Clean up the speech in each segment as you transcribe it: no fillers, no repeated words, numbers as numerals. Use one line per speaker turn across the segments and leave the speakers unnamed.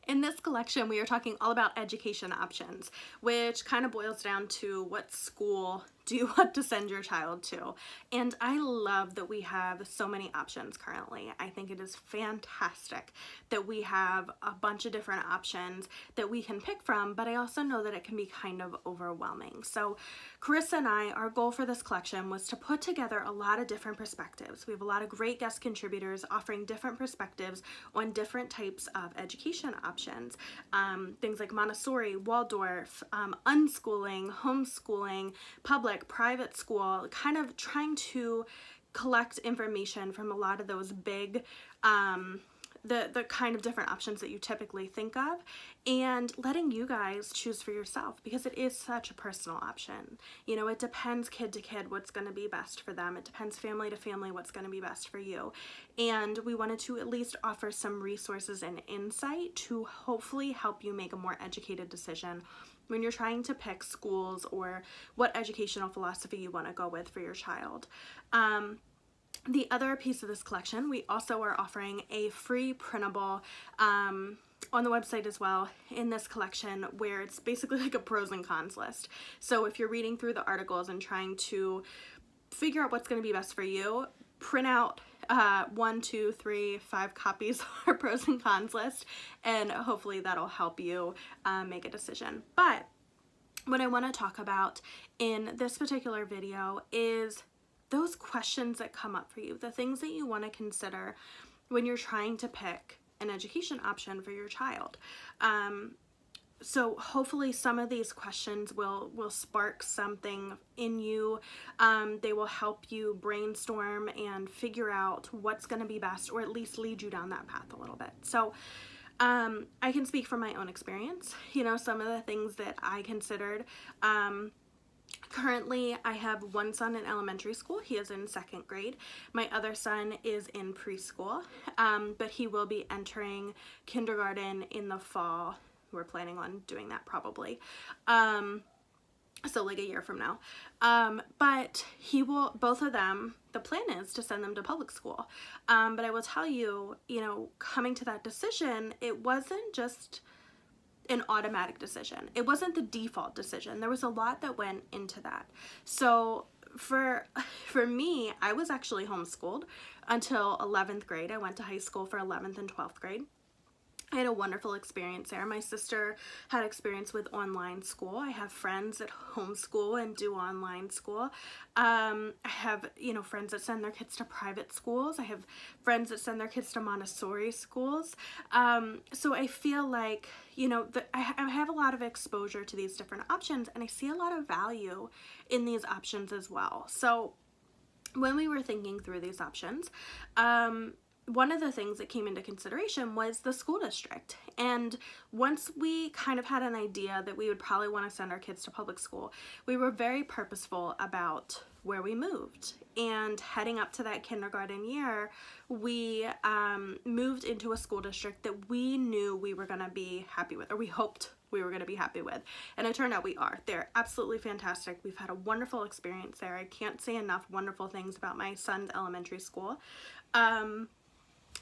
In this collection, we are talking all about education options, which kind of boils down to what school do you want to send your child to. And I love that we have so many options currently. I think it is fantastic that we have a bunch of different options that we can pick from, but I also know that it can be kind of overwhelming. So Carissa and I, our goal for this collection was to put together a lot of different perspectives. We have a lot of great guest contributors offering different perspectives on different types of education options. Things like Montessori, Waldorf, unschooling, homeschooling, public, private school, kind of trying to collect information from a lot of those big, the kind of different options that you typically think of, and letting you guys choose for yourself, because it is such a personal option. You know, it depends kid to kid what's going to be best for them. It depends family to family what's going to be best for you. And we wanted to at least offer some resources and insight to hopefully help you make a more educated decision when you're trying to pick schools or what educational philosophy you want to go with for your child. The other piece of this collection, we also are offering a free printable on the website as well in this collection, where it's basically like a pros and cons list. So if you're reading through the articles and trying to figure out what's going to be best for you, print out 1, 2, 3, 5 copies of our pros and cons list, and hopefully that'll help you make a decision. But what I want to talk about in this particular video is those questions that come up for you, the things that you want to consider when you're trying to pick an education option for your child. So hopefully some of these questions will spark something in you. They will help you brainstorm and figure out what's going to be best, or at least lead you down that path a little bit. So I can speak from my own experience. You know, some of the things that I considered. Currently, I have one son in elementary school. He is in 2nd grade. My other son is in preschool, but he will be entering kindergarten in the fall. We're planning on doing that probably. So like a year from now. But both of them, the plan is to send them to public school. But I will tell you, you know, coming to that decision, it wasn't just an automatic decision. It wasn't the default decision. There was a lot that went into that. So for me, I was actually homeschooled until 11th grade. I went to high school for 11th and 12th grade. I had a wonderful experience there. My sister had experience with online school. I have friends that homeschool and do online school. I have, you know, friends that send their kids to private schools. I have friends that send their kids to Montessori schools. So I feel like, you know, I have a lot of exposure to these different options, and I see a lot of value in these options as well. So when we were thinking through these options, one of the things that came into consideration was the school district. And once we kind of had an idea that we would probably want to send our kids to public school, we were very purposeful about where we moved. And heading up to that kindergarten year, we moved into a school district that we knew we were going to be happy with, or we hoped we were going to be happy with. And it turned out we are. They're absolutely fantastic. We've had a wonderful experience there. I can't say enough wonderful things about my son's elementary school.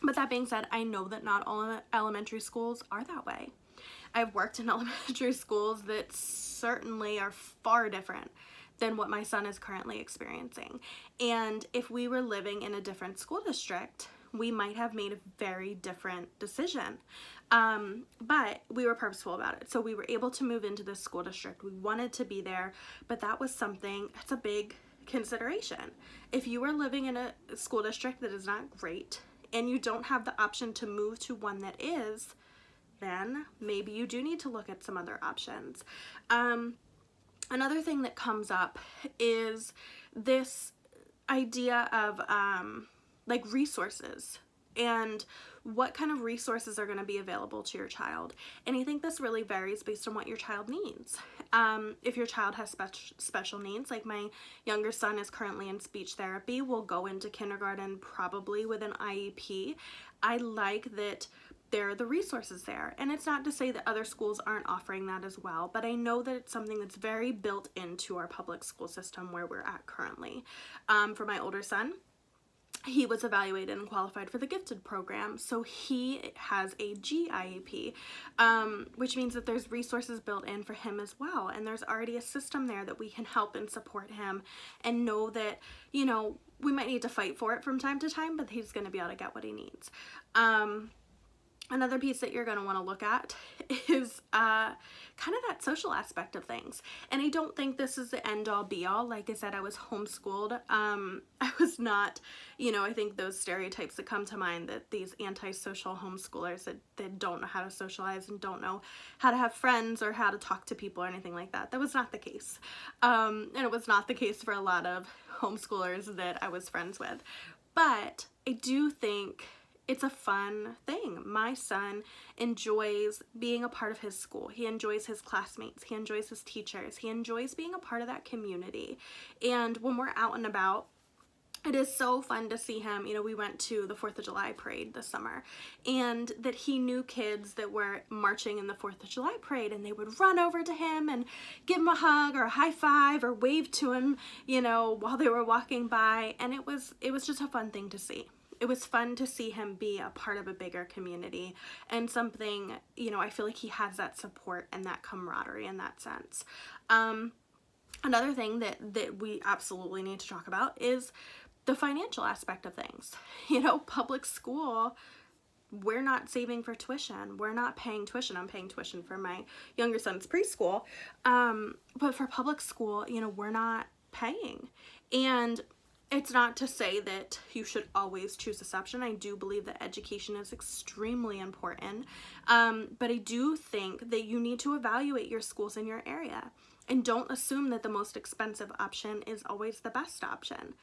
But that being said, I know that not all elementary schools are that way. I've worked in elementary schools that certainly are far different than what my son is currently experiencing. And if we were living in a different school district, we might have made a very different decision. But we were purposeful about it. So we were able to move into this school district. We wanted to be there, but that was something, it's a big consideration. If you are living in a school district that is not great, and you don't have the option to move to one that is, then maybe you do need to look at some other options. Another thing that comes up is this idea of like resources, and what kind of resources are going to be available to your child. And I think this really varies based on what your child needs. If your child has special needs, like my younger son is currently in speech therapy, will go into kindergarten probably with an IEP. I like that there are the resources there. And it's not to say that other schools aren't offering that as well, but I know that it's something that's very built into our public school system where we're at currently. For my older son, he was evaluated and qualified for the gifted program, so he has a GIEP, which means that there's resources built in for him as well, and there's already a system there that we can help and support him and know that, you know, we might need to fight for it from time to time, but he's going to be able to get what he needs. Another piece that you're going to want to look at is kind of that social aspect of things. And I don't think this is the end all be all. Like I said, I was homeschooled. I was not, you know, I think those stereotypes that come to mind, that these antisocial homeschoolers that don't know how to socialize and don't know how to have friends or how to talk to people or anything like that. That was not the case. And it was not the case for a lot of homeschoolers that I was friends with. But I do think it's a fun thing. My son enjoys being a part of his school. He enjoys his classmates. He enjoys his teachers. He enjoys being a part of that community. And when we're out and about, it is so fun to see him. You know, we went to the 4th of July parade this summer, and that he knew kids that were marching in the 4th of July parade, and they would run over to him and give him a hug or a high five or wave to him, you know, while they were walking by. And it was just a fun thing to see. It was fun to see him be a part of a bigger community and something, you know, I feel like he has that support and that camaraderie in that sense. Another thing that we absolutely need to talk about is the financial aspect of things. You know, public school, we're not saving for tuition. We're not paying tuition. I'm paying tuition for my younger son's preschool. But for public school, you know, we're not paying. And it's not to say that you should always choose this option. I do believe that education is extremely important. But I do think that you need to evaluate your schools in your area. And don't assume that the most expensive option is always the best option.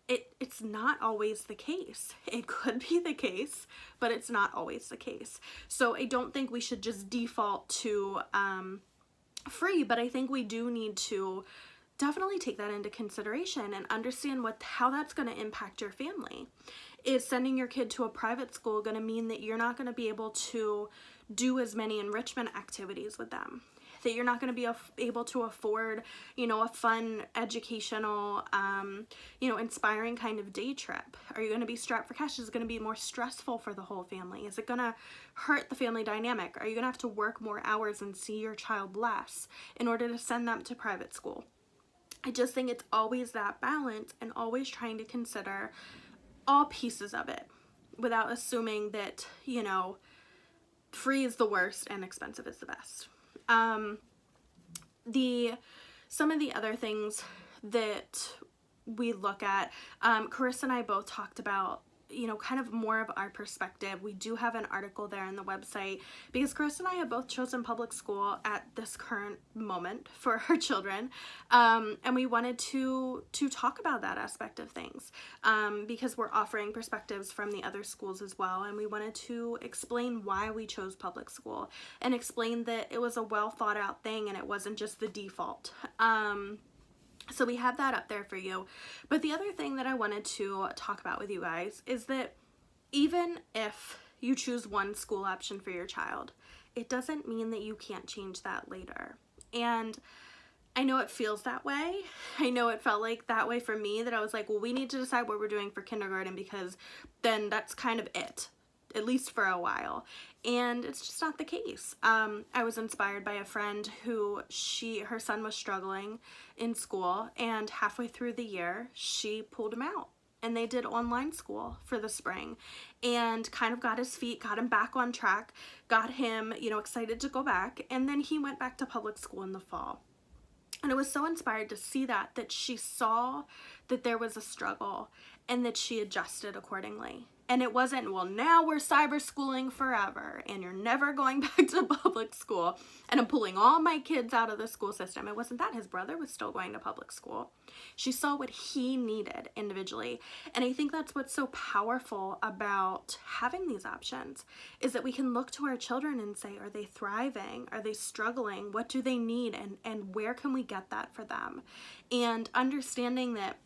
It's not always the case. It could be the case, but it's not always the case. So I don't think we should just default to free, but I think we do need to definitely take that into consideration and understand how that's going to impact your family. Is sending your kid to a private school going to mean that you're not going to be able to do as many enrichment activities with them? That you're not going to be able to afford, you know, a fun, educational, you know, inspiring kind of day trip? Are you going to be strapped for cash? Is it going to be more stressful for the whole family? Is it going to hurt the family dynamic? Are you going to have to work more hours and see your child less in order to send them to private school? I just think it's always that balance and always trying to consider all pieces of it without assuming that, you know, free is the worst and expensive is the best. Some of the other things that we look at, Carissa and I both talked about, you know, kind of more of our perspective. We do have an article there on the website because Carissa and I have both chosen public school at this current moment for our children. And we wanted to talk about that aspect of things because we're offering perspectives from the other schools as well. And we wanted to explain why we chose public school and explain that it was a well thought out thing and it wasn't just the default. So we have that up there for you. But the other thing that I wanted to talk about with you guys is that even if you choose one school option for your child, it doesn't mean that you can't change that later. And I know it feels that way. I know it felt like that way for me, that I was like, well, we need to decide what we're doing for kindergarten because then that's kind of it, at least for a while. And it's just not the case. I was inspired by a friend who her son was struggling in school, and halfway through the year, she pulled him out. And they did online school for the spring and kind of got his feet, got him back on track, got him, you know, excited to go back. And then he went back to public school in the fall. And I was so inspired to see that she saw that there was a struggle and that she adjusted accordingly. And it wasn't, well, now we're cyber schooling forever and you're never going back to public school and I'm pulling all my kids out of the school system. It wasn't that. His brother was still going to public school. She saw what he needed individually. And I think that's what's so powerful about having these options, is that we can look to our children and say, are they thriving? Are they struggling? What do they need? And where can we get that for them? And understanding that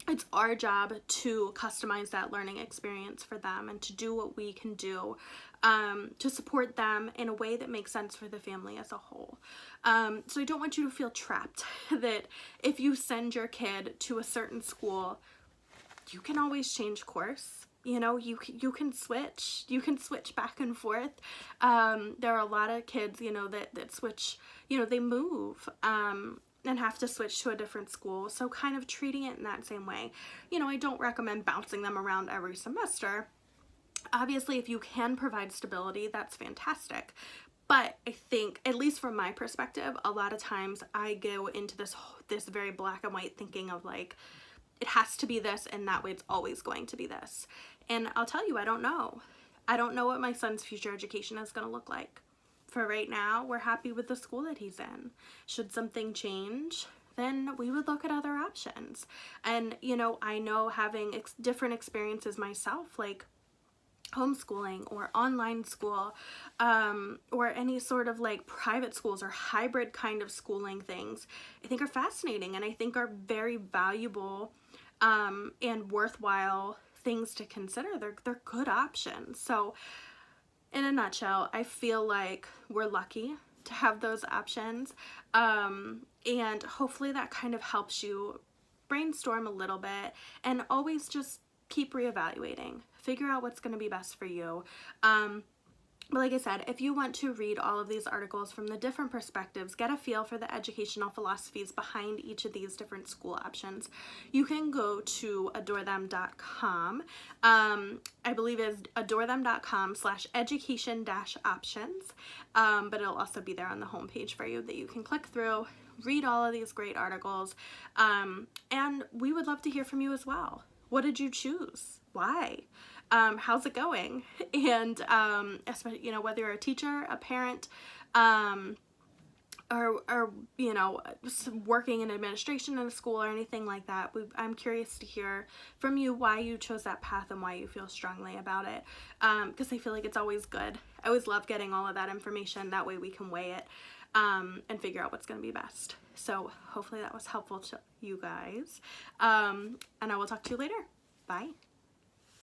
it's our job to customize that learning experience for them and to do what we can do to support them in a way that makes sense for the family as a whole. So I don't want you to feel trapped that if you send your kid to a certain school, you can always change course. You know, you can switch back and forth. There are a lot of kids, you know, that switch, you know, they move and have to switch to a different school. So kind of treating it in that same way. You know, I don't recommend bouncing them around every semester. Obviously, if you can provide stability, that's fantastic. But I think, at least from my perspective, a lot of times I go into this very black and white thinking of like, it has to be this, and that way it's always going to be this. And I'll tell you, I don't know. I don't know what my son's future education is going to look like. For right now, we're happy with the school that he's in. Should something change, then we would look at other options. And, you know, I know having different experiences myself, like homeschooling or online school, or any sort of like private schools or hybrid kind of schooling things, I think are fascinating and I think are very valuable and worthwhile things to consider. They're good options. So in a nutshell, I feel like we're lucky to have those options, and hopefully that kind of helps you brainstorm a little bit and always just keep reevaluating. Figure out what's going to be best for you. But like I said, if you want to read all of these articles from the different perspectives, get a feel for the educational philosophies behind each of these different school options, you can go to adorethem.com. I believe it's adorethem.com/education-options, but it'll also be there on the homepage for you that you can click through, read all of these great articles, and we would love to hear from you as well. What did you choose? Why? How's it going? And especially, you know, whether you're a teacher, a parent, or you know, working in administration in a school or anything like that, I'm curious to hear from you why you chose that path and why you feel strongly about it, because I feel like it's always good. I always love getting all of that information. That way we can weigh it and figure out what's going to be best. So hopefully that was helpful to you guys, and I will talk to you later. Bye.